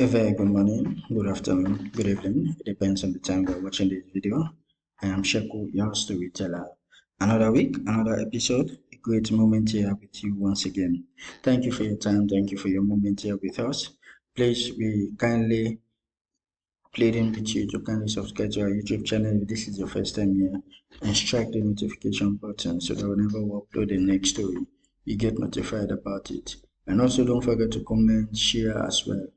A very good morning, good afternoon, good evening. It depends on the time you're watching this video. I am Sheku, your storyteller. Another week, another episode. A great moment here with you once again. Thank you for your time. Thank you for your moment here with us. Please, we kindly pleading with you to kindly subscribe to our YouTube channel if this is your first time here and strike the notification button so that whenever we upload the next story, you get notified about it. And also don't forget to comment, share as well.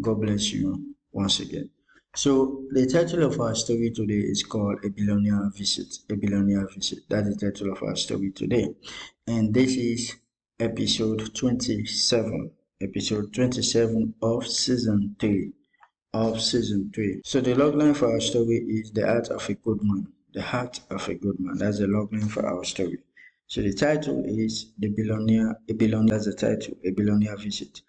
God bless you once again. So the title of our story today is called A Billionair Visit. A Billionair Visit. That's the title of our story today. And this is episode 27. Episode 27 of season 3. So the logline for our story is The Heart of a Good Man. The Heart of a Good Man. That's the logline for our story. So the title is A Billionair, that's the title, A Billionair Visit.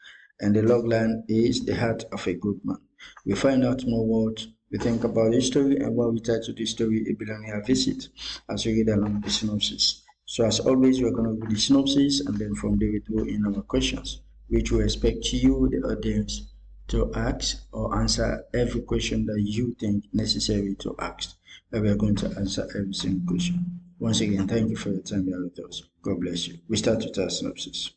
And the logline is The Heart of a Good Man. We find out more what we think about this story and what we title this story, A Billionair Visit, as we read along the synopsis. So as always, we're going to read the synopsis and then from there we throw in our questions, which we expect you, the audience, to ask or answer every question that you think necessary to ask. And we are going to answer every single question. Once again, thank you for your time here with us. God bless you. We start with our synopsis.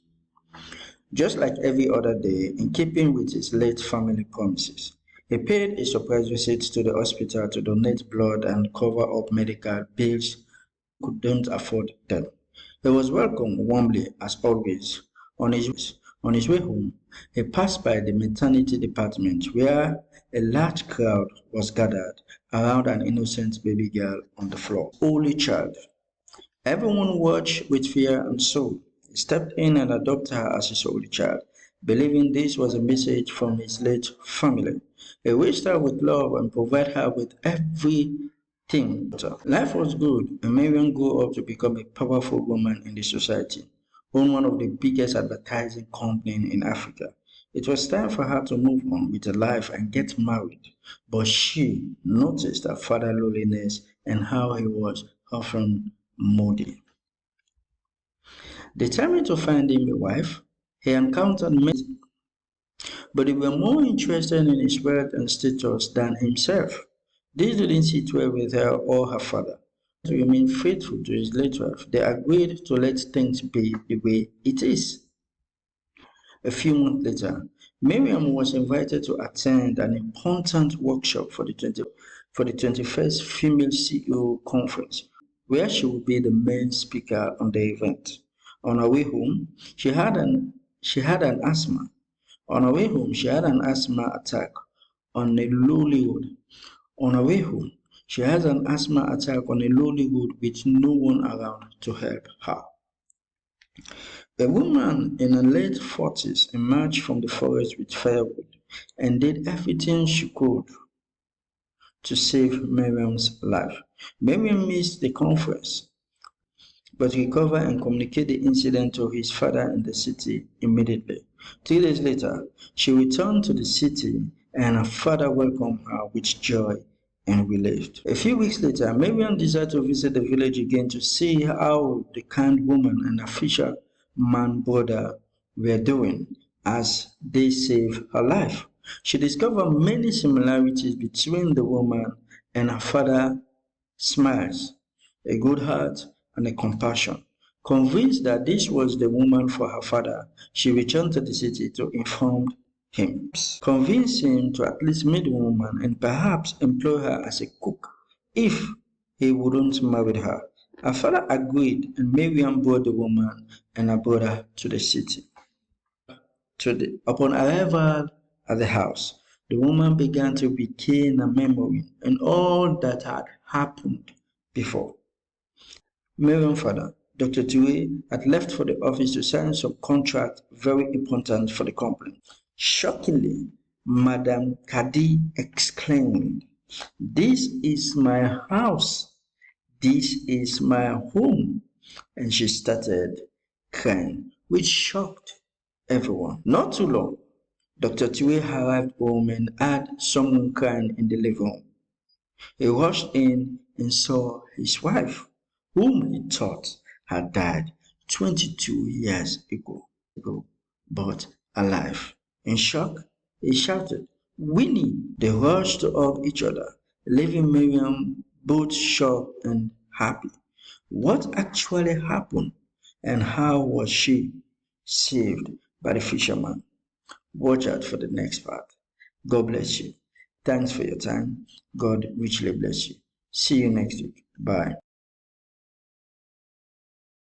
Just like every other day, in keeping with his late family promises, he paid a surprise visit to the hospital to donate blood and cover up medical bills couldn't afford them. He was welcomed warmly as always. On his way home, he passed by the maternity department where a large crowd was gathered around an innocent baby girl on the floor. Only child. Everyone watched with fear and sorrow. He stepped in and adopted her as his only child, believing this was a message from his late family. He raised her with love and provided her with everything. Life was good, and Marian grew up to become a powerful woman in the society, owned one of the biggest advertising companies in Africa. It was time for her to move on with her life and get married, but she noticed her father's loneliness and how he was often moody. Determined to find him a wife, he encountered many, but they were more interested in his wealth and status than himself. This didn't sit well with her or her father. To remain faithful to his late wife, they agreed to let things be the way it is. A few months later, Miriam was invited to attend an important workshop for the 21st Female CEO Conference, where she would be the main speaker on the event. On her way home, she had an asthma. On her way home, she had an asthma attack on a lonely road. On her way home, she has an asthma attack on a lonely road with no one around to help her. A woman in her late 40s emerged from the forest with firewood and did everything she could to save Miriam's life. Miriam missed the conference, but recovered and communicated the incident to his father in the city immediately. 3 days later, she returned to the city and her father welcomed her with joy and relief. A few weeks later, Miriam decided to visit the village again to see how the kind woman and her fisherman brother were doing as they saved her life. She discovered many similarities between the woman and her father: smiles, a good heart, and a compassion. Convinced that this was the woman for her father, she returned to the city to inform him, convince him to at least meet the woman and perhaps employ her as a cook if he wouldn't marry her. Her father agreed, and Miriam brought the woman and her brother to the city. Upon arrival at the house, the woman began to regain her memory and all that had happened before. Miriam's father, Dr. Dewey, had left for the office to sign some contract very important for the company. Shockingly, Madame Kadi exclaimed, "This is my house. This is my home." And she started crying, which shocked everyone. Not too long, Dr. Dewey arrived home and had someone crying in the living room. He rushed in and saw his wife, whom he thought had died 22 years ago, but alive. In shock, he shouted, Winnie, they rushed to hug each other, leaving Miriam both shocked and happy. What actually happened, and how was she saved by the fisherman? Watch out for the next part. God bless you. Thanks for your time. God richly bless you. See you next week. Bye.